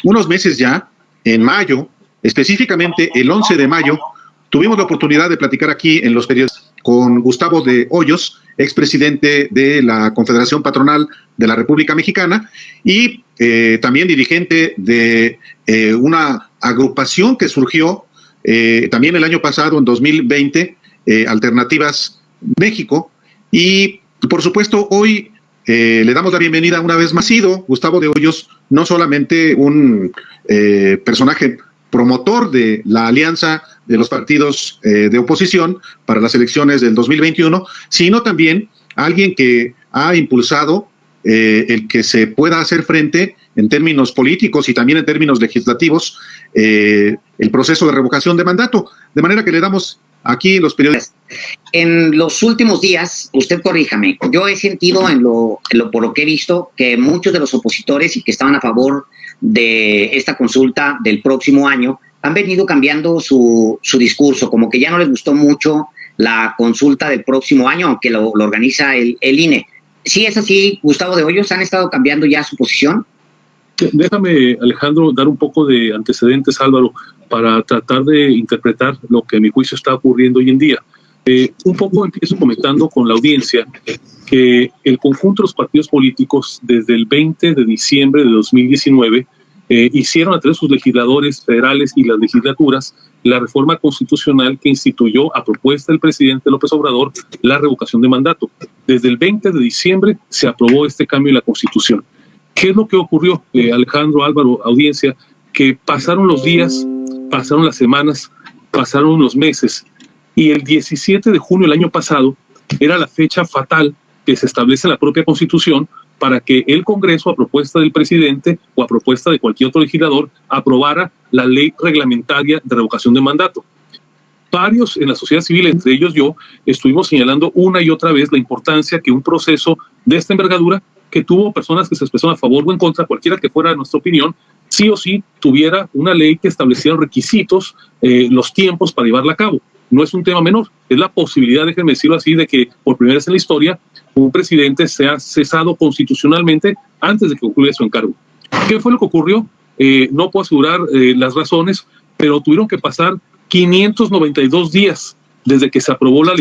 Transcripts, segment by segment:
unos meses ya, en mayo, específicamente el 11 de mayo, tuvimos la oportunidad de platicar aquí en los periódicos con Gustavo de Hoyos, expresidente de la Confederación Patronal de la República Mexicana y también dirigente de una agrupación que surgió también el año pasado, en 2020, Alternativas México. Y por supuesto, hoy le damos la bienvenida una vez más. Ha sido Gustavo de Hoyos no solamente un personaje promotor de la alianza de los partidos de oposición para las elecciones del 2021, sino también alguien que ha impulsado el que se pueda hacer frente en términos políticos y también en términos legislativos el proceso de revocación de mandato. De manera que le damos aquí en los periódicos. En los últimos días, usted corríjame, yo he sentido por lo que he visto que muchos de los opositores y que estaban a favor de esta consulta del próximo año han venido cambiando su discurso, como que ya no les gustó mucho la consulta del próximo año, aunque lo organiza el INE. ¿Sí es así, Gustavo de Hoyos? ¿Han estado cambiando ya su posición? Déjame, Alejandro, dar un poco de antecedentes, Álvaro, para tratar de interpretar lo que a mi juicio está ocurriendo hoy en día. Un poco empiezo comentando con la audiencia que el conjunto de los partidos políticos desde el 20 de diciembre de 2019 hicieron a través de sus legisladores federales y las legislaturas la reforma constitucional que instituyó a propuesta del presidente López Obrador la revocación de mandato. Desde el 20 de diciembre se aprobó este cambio en la Constitución. ¿Qué es lo que ocurrió, Alejandro, Álvaro, audiencia? Que pasaron los días, pasaron las semanas, pasaron los meses, y el 17 de junio del año pasado era la fecha fatal que se establece en la propia Constitución para que el Congreso, a propuesta del presidente o a propuesta de cualquier otro legislador, aprobara la ley reglamentaria de revocación de mandato. Varios en la sociedad civil, entre ellos yo, estuvimos señalando una y otra vez la importancia que un proceso de esta envergadura, que tuvo personas que se expresaron a favor o en contra, cualquiera que fuera nuestra opinión, sí o sí tuviera una ley que estableciera requisitos, los tiempos para llevarla a cabo. No es un tema menor, es la posibilidad, déjenme decirlo así, de que por primera vez en la historia un presidente sea cesado constitucionalmente antes de que concluya su encargo. ¿Qué fue lo que ocurrió? No puedo asegurar las razones, pero tuvieron que pasar 592 días desde que se aprobó la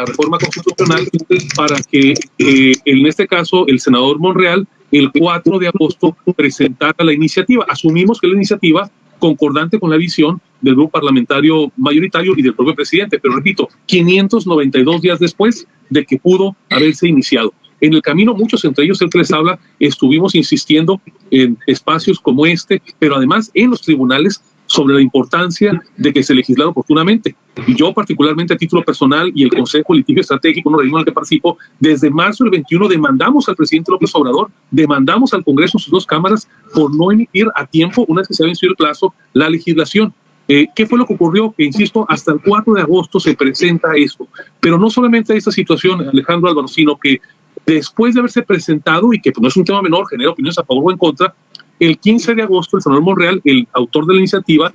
reforma constitucional para que, en este caso, el senador Monreal, el 4 de agosto, presentara la iniciativa. Asumimos que la iniciativa concordante con la visión del grupo parlamentario mayoritario y del propio presidente, pero repito, 592 días después de que pudo haberse iniciado. En el camino, muchos, entre ellos el que les habla, estuvimos insistiendo en espacios como este, pero además en los tribunales, sobre la importancia de que se legislara oportunamente. Y yo, particularmente a título personal, y el Consejo de Litigio Estratégico, un organismo en el que participo, desde marzo del 21 demandamos al presidente López Obrador, demandamos al Congreso en sus dos cámaras por no emitir a tiempo, una vez que se había vencido el plazo, la legislación. ¿Qué fue lo que ocurrió? Que, insisto, hasta el 4 de agosto se presenta esto. Pero no solamente esta situación, Alejandro, Álvaro, sino que después de haberse presentado, y que pues, no es un tema menor, genera opiniones a favor o en contra, el 15 de agosto, el senador Monreal, el autor de la iniciativa,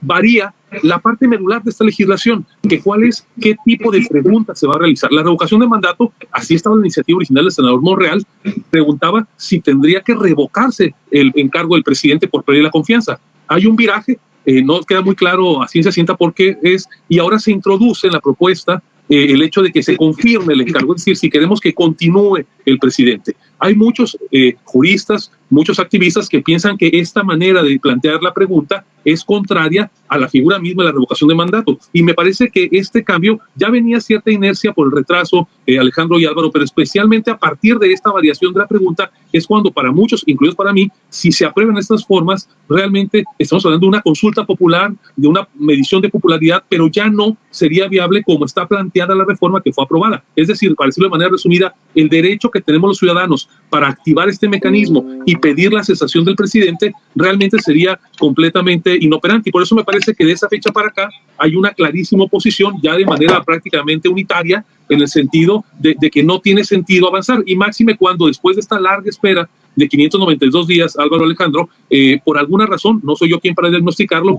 varía la parte medular de esta legislación, que cuál es, qué tipo de preguntas se va a realizar. La revocación de mandato, así estaba la iniciativa original del senador Monreal, preguntaba si tendría que revocarse el encargo del presidente por perder la confianza. Hay un viraje, no queda muy claro a ciencia cierta por qué es, y ahora se introduce en la propuesta el hecho de que se confirme el encargo, es decir, si queremos que continúe el presidente. Hay muchos juristas, muchos activistas que piensan que esta manera de plantear la pregunta es contraria a la figura misma de la revocación de mandato. Y me parece que este cambio ya venía cierta inercia por el retraso, Alejandro y Álvaro, pero especialmente a partir de esta variación de la pregunta es cuando para muchos, incluidos para mí, si se aprueban estas formas, realmente estamos hablando de una consulta popular, de una medición de popularidad, pero ya no sería viable como está planteada la reforma que fue aprobada. Es decir, para decirlo de manera resumida, el derecho que tenemos los ciudadanos para activar este mecanismo y pedir la cesación del presidente realmente sería completamente inoperante. Y por eso me parece que de esa fecha para acá hay una clarísima oposición ya de manera prácticamente unitaria en el sentido de que no tiene sentido avanzar. Y máxime cuando después de esta larga espera de 592 días, Álvaro Alejandro, por alguna razón, no soy yo quien para diagnosticarlo,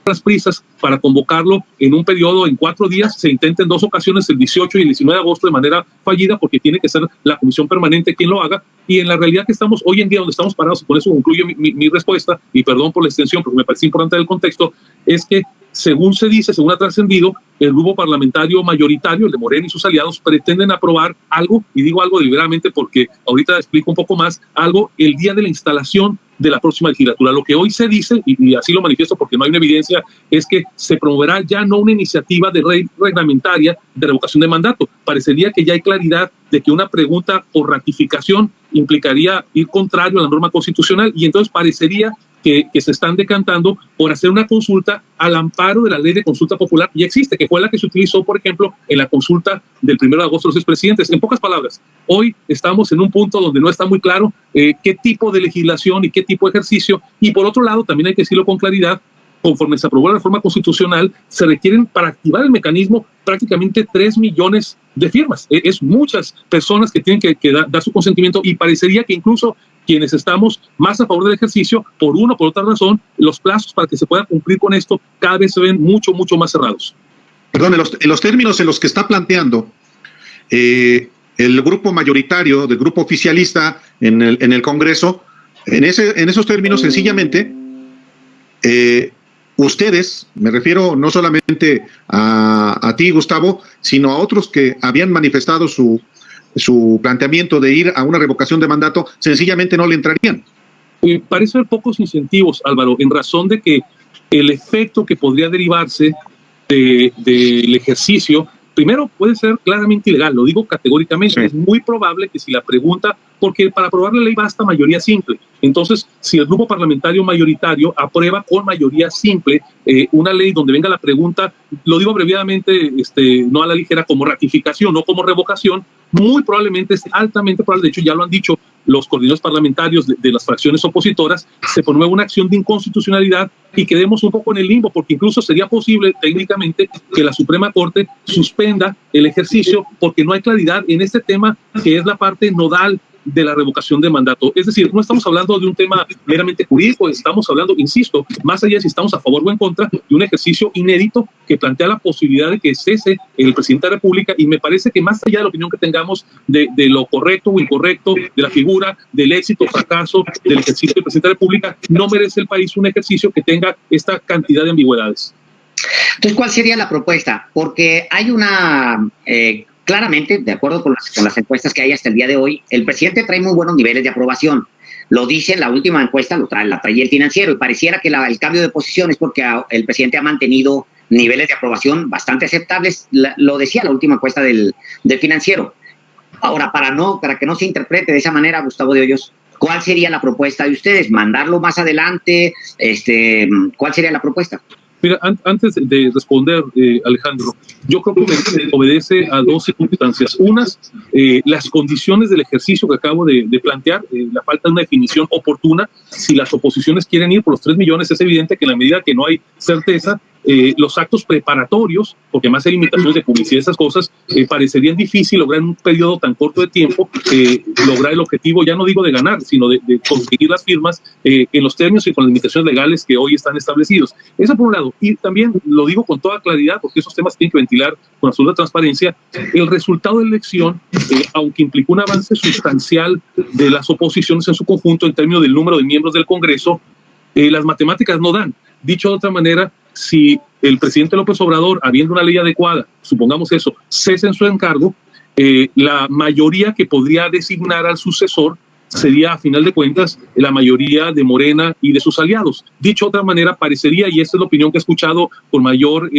las prisas para convocarlo en un periodo en 4 días, se intenta en 2 ocasiones, el 18 y el 19 de agosto, de manera fallida, porque tiene que ser la comisión permanente quien lo haga, y en la realidad que estamos hoy en día, donde estamos parados, y con eso concluyo mi respuesta, y perdón por la extensión, porque me parece importante el contexto, es que según se dice, según ha trascendido, el grupo parlamentario mayoritario, el de Morena y sus aliados, pretenden aprobar algo, y digo algo deliberadamente porque ahorita explico un poco más, algo el día de la instalación de la próxima legislatura. Lo que hoy se dice, y así lo manifiesto porque no hay una evidencia, es que se promoverá ya no una iniciativa de ley reglamentaria de revocación de mandato. Parecería que ya hay claridad de que una pregunta por ratificación implicaría ir contrario a la norma constitucional, y entonces parecería que se están decantando por hacer una consulta al amparo de la ley de consulta popular que ya existe, que fue la que se utilizó, por ejemplo, en la consulta del 1 de agosto de los expresidentes. En pocas palabras, hoy estamos en un punto donde no está muy claro qué tipo de legislación y qué tipo de ejercicio, y por otro lado, también hay que decirlo con claridad, conforme se aprobó la reforma constitucional, se requieren para activar el mecanismo prácticamente 3 millones de firmas. Es muchas personas que tienen que dar su consentimiento, y parecería que incluso quienes estamos más a favor del ejercicio, por una o por otra razón, los plazos para que se pueda cumplir con esto cada vez se ven mucho más cerrados. Perdón, en los términos en los que está planteando el grupo mayoritario, del grupo oficialista en el Congreso, en esos términos, sencillamente, ustedes, me refiero no solamente a ti, Gustavo, sino a otros que habían manifestado su planteamiento de ir a una revocación de mandato, sencillamente no le entrarían. Parece haber pocos incentivos, Álvaro, en razón de que el efecto que podría derivarse del ejercicio, primero, puede ser claramente ilegal, lo digo categóricamente. Sí. Es muy probable que si la pregunta, porque para aprobar la ley basta mayoría simple. Entonces, si el grupo parlamentario mayoritario aprueba con mayoría simple una ley donde venga la pregunta, lo digo abreviadamente, no a la ligera, como ratificación, no como revocación, muy probablemente, es altamente probable, de hecho ya lo han dicho los coordinadores parlamentarios de las fracciones opositoras, se promueve una acción de inconstitucionalidad y quedemos un poco en el limbo, porque incluso sería posible técnicamente que la Suprema Corte suspenda el ejercicio porque no hay claridad en este tema que es la parte nodal de la revocación de mandato. Es decir, no estamos hablando de un tema meramente jurídico, estamos hablando, insisto, más allá de si estamos a favor o en contra, de un ejercicio inédito que plantea la posibilidad de que cese el presidente de la República, y me parece que más allá de la opinión que tengamos de lo correcto o incorrecto, de la figura, del éxito o fracaso del ejercicio del presidente de la República, no merece el país un ejercicio que tenga esta cantidad de ambigüedades. Entonces, ¿cuál sería la propuesta? Porque hay una... claramente, de acuerdo con las encuestas que hay hasta el día de hoy, el presidente trae muy buenos niveles de aprobación. Lo dice la última encuesta, la trae el Financiero, y pareciera que el cambio de posición es porque el presidente ha mantenido niveles de aprobación bastante aceptables. Lo decía la última encuesta del Financiero. Ahora, para que no se interprete de esa manera, Gustavo de Hoyos, ¿cuál sería la propuesta de ustedes? ¿Mandarlo más adelante? ¿Cuál sería la propuesta? Mira, antes de responder, Alejandro, yo creo que obedece a 2 circunstancias. Unas, las condiciones del ejercicio que acabo de plantear, la falta de una definición oportuna. Si las oposiciones quieren ir por los 3 millones, es evidente que en la medida que no hay certeza, los actos preparatorios, porque más hay limitaciones de publicidad y esas cosas, parecerían difícil lograr en un periodo tan corto de tiempo, lograr el objetivo, ya no digo de ganar, sino de conseguir las firmas en los términos y con las limitaciones legales que hoy están establecidos. Eso por un lado. Y también lo digo con toda claridad, porque esos temas tienen que ventilar con absoluta transparencia. El resultado de la elección, aunque implicó un avance sustancial de las oposiciones en su conjunto en términos del número de miembros del Congreso, las matemáticas no dan. Dicho de otra manera, si el presidente López Obrador, habiendo una ley adecuada, supongamos eso, cesa en su encargo, la mayoría que podría designar al sucesor sería, a final de cuentas, la mayoría de Morena y de sus aliados. Dicho de otra manera, parecería, y esta es la opinión que he escuchado con mayor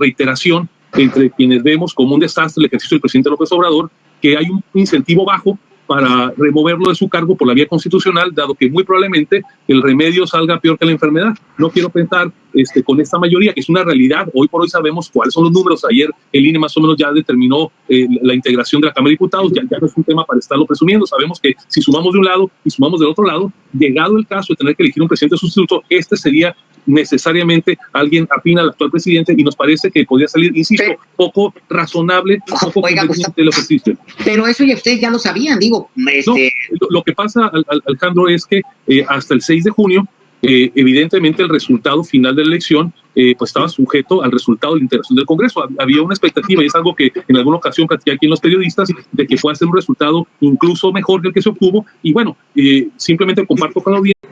reiteración entre quienes vemos como un desastre el ejercicio del presidente López Obrador, que hay un incentivo bajo para removerlo de su cargo por la vía constitucional, dado que muy probablemente el remedio salga peor que la enfermedad. No quiero pensar con esta mayoría, que es una realidad. Hoy por hoy sabemos cuáles son los números. Ayer el INE más o menos ya determinó la integración de la Cámara de Diputados. Ya no es un tema para estarlo presumiendo. Sabemos que si sumamos de un lado y sumamos del otro lado, llegado el caso de tener que elegir un presidente sustituto, este sería necesariamente alguien afín al actual presidente, y nos parece que podría salir, insisto, poco razonable, poco conveniente el ejercicio. Pero eso ya ustedes ya lo sabían, digo. No, lo que pasa, Alejandro, es que hasta el 6 de junio, evidentemente el resultado final de la elección pues estaba sujeto al resultado de la integración del Congreso. Había una expectativa, y es algo que en alguna ocasión platiqué aquí en los periodistas, de que fuera a ser un resultado incluso mejor que el que se obtuvo, y bueno, simplemente comparto con la audiencia,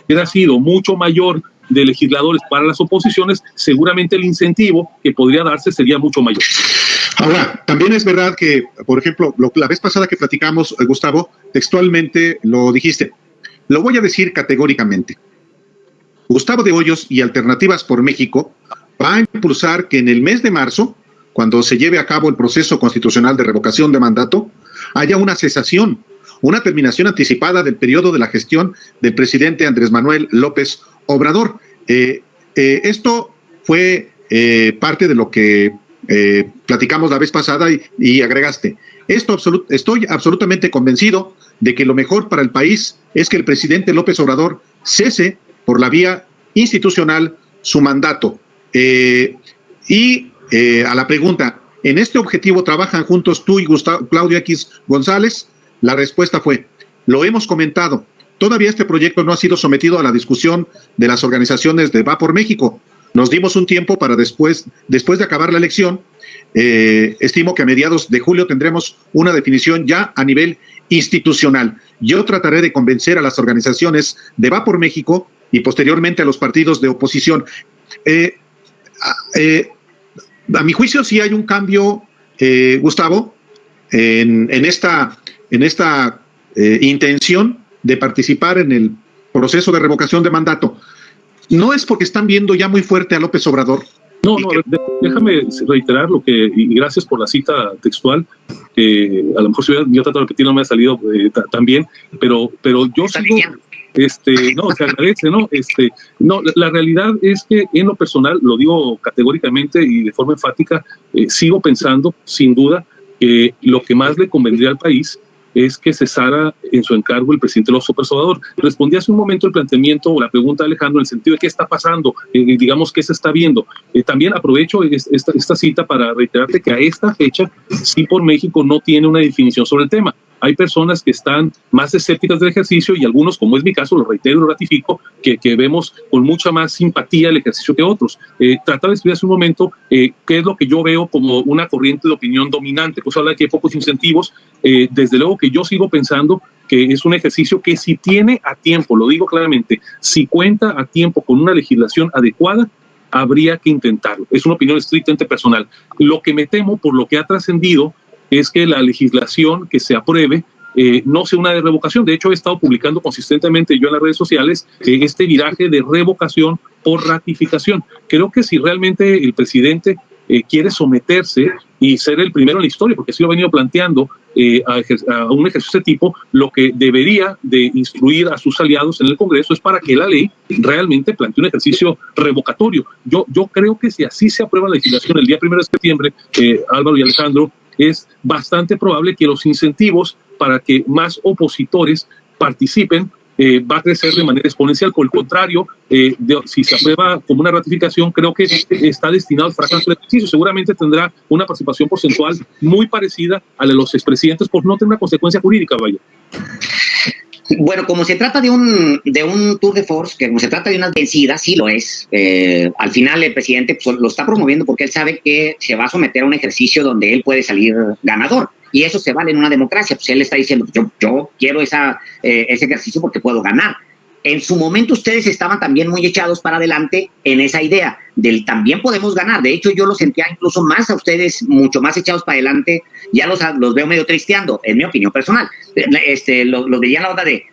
hubiera sido mucho mayor de legisladores para las oposiciones, seguramente el incentivo que podría darse sería mucho mayor. Ahora, también es verdad que, por ejemplo, la vez pasada que platicamos, Gustavo, textualmente lo dijiste. Lo voy a decir categóricamente. Gustavo de Hoyos y Alternativas por México va a impulsar que en el mes de marzo, cuando se lleve a cabo el proceso constitucional de revocación de mandato, haya una cesación, una terminación anticipada del periodo de la gestión del presidente Andrés Manuel López Obrador. Esto fue parte de lo que platicamos la vez pasada y agregaste. Estoy absolutamente convencido de que lo mejor para el país es que el presidente López Obrador cese por la vía institucional su mandato. A la pregunta, ¿en este objetivo trabajan juntos tú y Claudio X González? La respuesta fue, lo hemos comentado. Todavía este proyecto no ha sido sometido a la discusión de las organizaciones de Va por México. Nos dimos un tiempo para después de acabar la elección. Estimo que a mediados de julio tendremos una definición ya a nivel institucional. Yo trataré de convencer a las organizaciones de Va por México y posteriormente a los partidos de oposición. A mi juicio sí hay un cambio, Gustavo, en esta intención de participar en el proceso de revocación de mandato. ¿No es porque están viendo ya muy fuerte a López Obrador? No, déjame reiterar lo que, y gracias por la cita textual, a lo mejor si yo trato de repetir no me ha salido tan bien, pero yo sigo, no, se agradece, ¿no? La realidad es que en lo personal, lo digo categóricamente y de forma enfática, sigo pensando, sin duda, que lo que más le convendría al país es que cesara en su encargo el presidente López Obrador. Respondí hace un momento el planteamiento o la pregunta de Alejandro en el sentido de qué está pasando, digamos, qué se está viendo. También aprovecho esta cita para reiterarte que a esta fecha, Sí por México no tiene una definición sobre el tema. Hay personas que están más escépticas del ejercicio y algunos, como es mi caso, lo reitero y lo ratifico, que vemos con mucha más simpatía el ejercicio que otros. Trataba de escribir hace un momento qué es lo que yo veo como una corriente de opinión dominante. Pues habla de que hay pocos incentivos. Desde luego que yo sigo pensando que es un ejercicio que si tiene a tiempo, lo digo claramente, si cuenta a tiempo con una legislación adecuada, habría que intentarlo. Es una opinión estrictamente personal. Lo que me temo, por lo que ha trascendido, es que la legislación que se apruebe no sea una de revocación. De hecho, he estado publicando consistentemente yo en las redes sociales este viraje de revocación por ratificación. Creo que si realmente el presidente quiere someterse y ser el primero en la historia, porque así lo ha venido planteando, a un ejercicio de este tipo, lo que debería de instruir a sus aliados en el Congreso es para que la ley realmente plantee un ejercicio revocatorio. Yo creo que si así se aprueba la legislación el día 1 de septiembre, Álvaro y Alejandro, es bastante probable que los incentivos para que más opositores participen va a crecer de manera exponencial. Por el contrario, si se aprueba como una ratificación, creo que está destinado al fracaso del ejercicio. Seguramente tendrá una participación porcentual muy parecida a la de los expresidentes, por no tener una consecuencia jurídica, vaya. Bueno, como se trata de un tour de force, que como se trata de una vencida, sí lo es. Al final el presidente pues, lo está promoviendo porque él sabe que se va a someter a un ejercicio donde él puede salir ganador. Y eso se vale en una democracia. Pues él está diciendo, yo quiero ese ejercicio porque puedo ganar. En su momento ustedes estaban también muy echados para adelante en esa idea del también podemos ganar. De hecho, yo los sentía incluso más a ustedes, mucho más echados para adelante. Ya los veo medio tristeando, en mi opinión personal. Los veía a la hora de,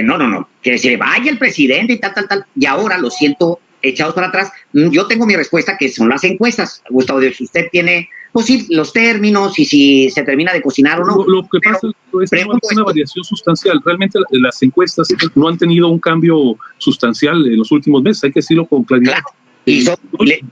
no, que se vaya el presidente y tal. Y ahora los siento echados para atrás. Yo tengo mi respuesta, que son las encuestas. Gustavo, si usted tiene pues sí, los términos y si se termina de cocinar o no. Lo que pasa es que no hay una variación sustancial. Realmente las encuestas no han tenido un cambio sustancial en los últimos meses, hay que decirlo con claridad. Claro. Yo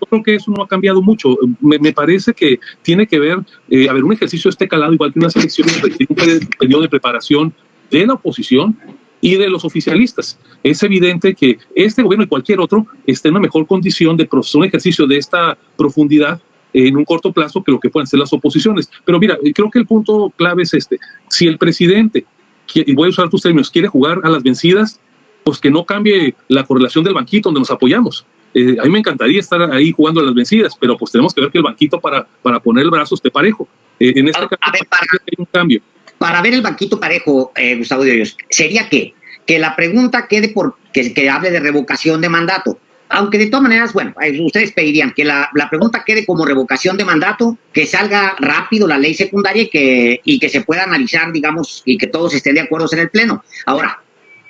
creo que eso no ha cambiado mucho. Me parece que tiene que ver, un ejercicio de este calado, igual que unas elecciones, requiere un periodo de preparación de la oposición y de los oficialistas. Es evidente que este gobierno y cualquier otro esté en una mejor condición de procesar un ejercicio de esta profundidad en un corto plazo que lo que pueden ser las oposiciones. Pero mira, creo que el punto clave es este. Si el presidente, y voy a usar tus términos, quiere jugar a las vencidas, pues que no cambie la correlación del banquito donde nos apoyamos. A mí me encantaría estar ahí jugando a las vencidas, pero pues tenemos que ver que el banquito para poner el brazo esté parejo. En este caso hay un cambio. Para ver el banquito parejo, Gustavo de Hoyos, sería que la pregunta quede que hable de revocación de mandato. Aunque de todas maneras, bueno, ustedes pedirían que la pregunta quede como revocación de mandato, que salga rápido la ley secundaria y que se pueda analizar, digamos, y que todos estén de acuerdo en el Pleno. Ahora,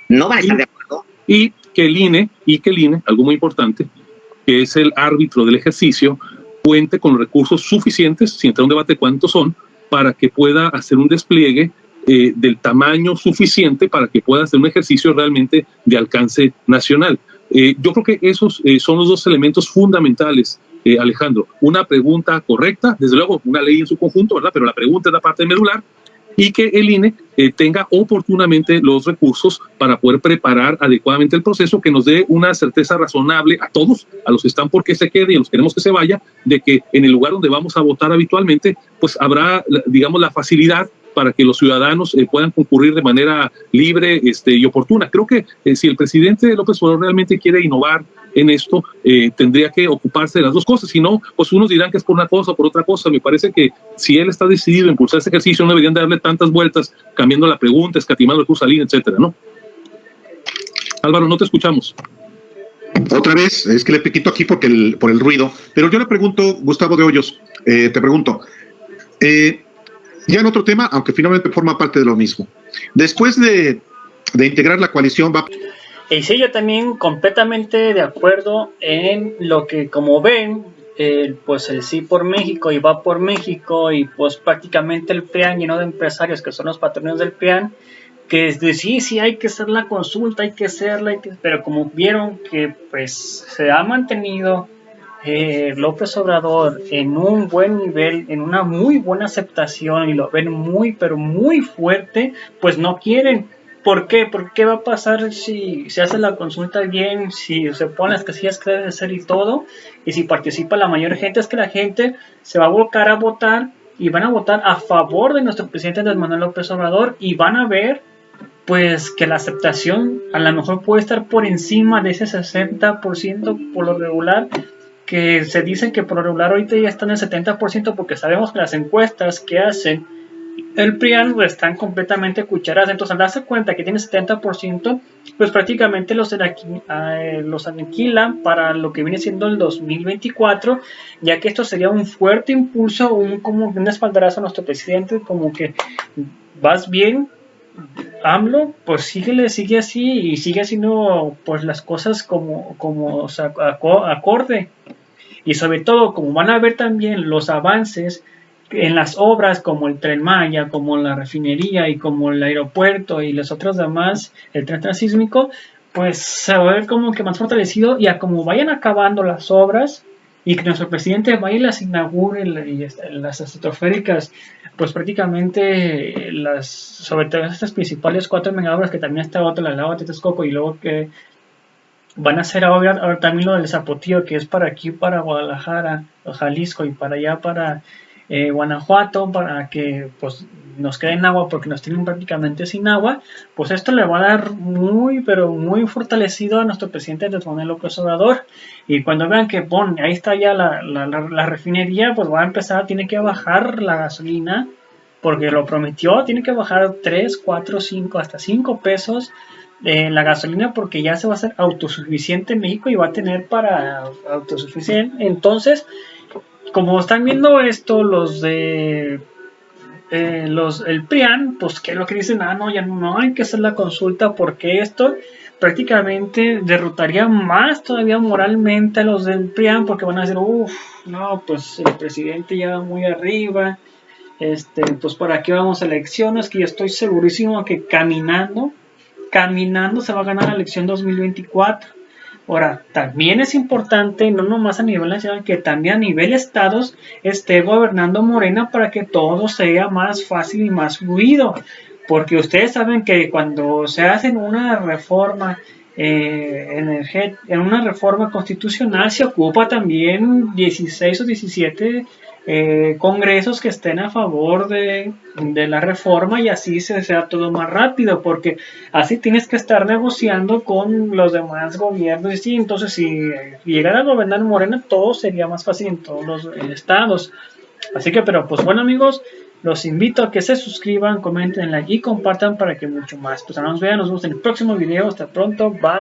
no van a estar de acuerdo. Y que el INE, algo muy importante, que es el árbitro del ejercicio, cuente con los recursos suficientes, sin entrar en un debate cuántos son, para que pueda hacer un despliegue del tamaño suficiente para que pueda hacer un ejercicio realmente de alcance nacional. Yo creo que esos son los dos elementos fundamentales, Alejandro. Una pregunta correcta, desde luego una ley en su conjunto, ¿verdad? Pero la pregunta es la parte medular, y que el INE tenga oportunamente los recursos para poder preparar adecuadamente el proceso, que nos dé una certeza razonable a todos, a los que están por que se quede y a los que queremos que se vaya, de que en el lugar donde vamos a votar habitualmente, pues habrá, digamos, la facilidad para que los ciudadanos puedan concurrir de manera libre y oportuna. Creo que si el presidente López Obrador realmente quiere innovar en esto, tendría que ocuparse de las dos cosas. Si no, pues unos dirán que es por una cosa o por otra cosa. Me parece que si él está decidido a impulsar este ejercicio, no deberían darle tantas vueltas, cambiando la pregunta, escatimando el curso al INE, etcétera, ¿no? Álvaro, no te escuchamos. Otra vez, es que le piquito aquí por el ruido, pero yo le pregunto, Gustavo de Hoyos, te pregunto, ya en otro tema, aunque finalmente forma parte de lo mismo, después de integrar la coalición va... Y sí, yo también completamente de acuerdo en lo que, como ven, pues el Sí por México y Va por México y pues prácticamente el PRIAN lleno de empresarios que son los patrones del PRIAN, que es decir, sí hay que hacer la consulta, hay que hacerla, pero como vieron que pues se ha mantenido López Obrador en un buen nivel, en una muy buena aceptación y lo ven muy, pero muy fuerte, pues no quieren. ¿Por qué? ¿Por qué va a pasar si se hace la consulta bien, si se ponen las casillas que deben ser y todo, y si participa la mayor gente? Es que la gente se va a volcar a votar y van a votar a favor de nuestro presidente Andrés Manuel López Obrador y van a ver pues que la aceptación a lo mejor puede estar por encima de ese 60% por lo regular, que se dice que por lo regular ahorita ya están en el 70%, porque sabemos que las encuestas que hacen el PRIAN están completamente cucharadas. Entonces al darse cuenta que tiene 70%, pues prácticamente los aniquilan para lo que viene siendo el 2024, ya que esto sería un fuerte impulso, como un espaldarazo a nuestro presidente, como que vas bien, AMLO, pues sigue así y sigue haciendo pues las cosas como o sea, acorde. Y sobre todo, como van a ver también los avances en las obras como el Tren Maya, como la refinería y como el aeropuerto y los otros demás, el tren transísmico, pues se va a ver como que más fortalecido, y a como vayan acabando las obras y que nuestro presidente vaya y las inaugure, las estratosféricas, pues prácticamente sobre todo estas principales 4 megaobras, que también está otra, la Lava de Texcoco, y luego que van a hacer ahora también lo del Zapotillo, que es para aquí, para Guadalajara, Jalisco, y para allá, para Guanajuato, para que pues nos queden agua, porque nos tienen prácticamente sin agua. Pues esto le va a dar muy, pero muy fortalecido a nuestro presidente Andrés Manuel López Obrador. Y cuando vean que ahí está ya la refinería, pues va a empezar, tiene que bajar la gasolina, porque lo prometió, tiene que bajar 3, 4, 5, hasta 5 pesos la gasolina, porque ya se va a hacer autosuficiente en México y va a tener para autosuficiente. Entonces, como están viendo esto el PRIAN, pues que es lo que dicen, no, ya no hay que hacer la consulta, porque esto, prácticamente derrotaría más todavía moralmente a los del PRIAN, porque van a decir, uff, no, pues el presidente ya va muy arriba, pues para qué vamos a elecciones, que yo estoy segurísimo que caminando se va a ganar la elección 2024. Ahora, también es importante, no nomás a nivel nacional, que también a nivel estados esté gobernando Morena para que todo sea más fácil y más fluido. Porque ustedes saben que cuando se hace una reforma en una reforma constitucional se ocupa también 16 o 17 congresos que estén a favor de la reforma, y así se sea todo más rápido, porque así tienes que estar negociando con los demás gobiernos, y sí, entonces si llegara a gobernar Morena todo sería más fácil en todos los estados. Así que, pero pues bueno, amigos, los invito a que se suscriban, comenten, like y compartan para que mucho más pues nos vean. Nos vemos en el próximo video. Hasta pronto, bye.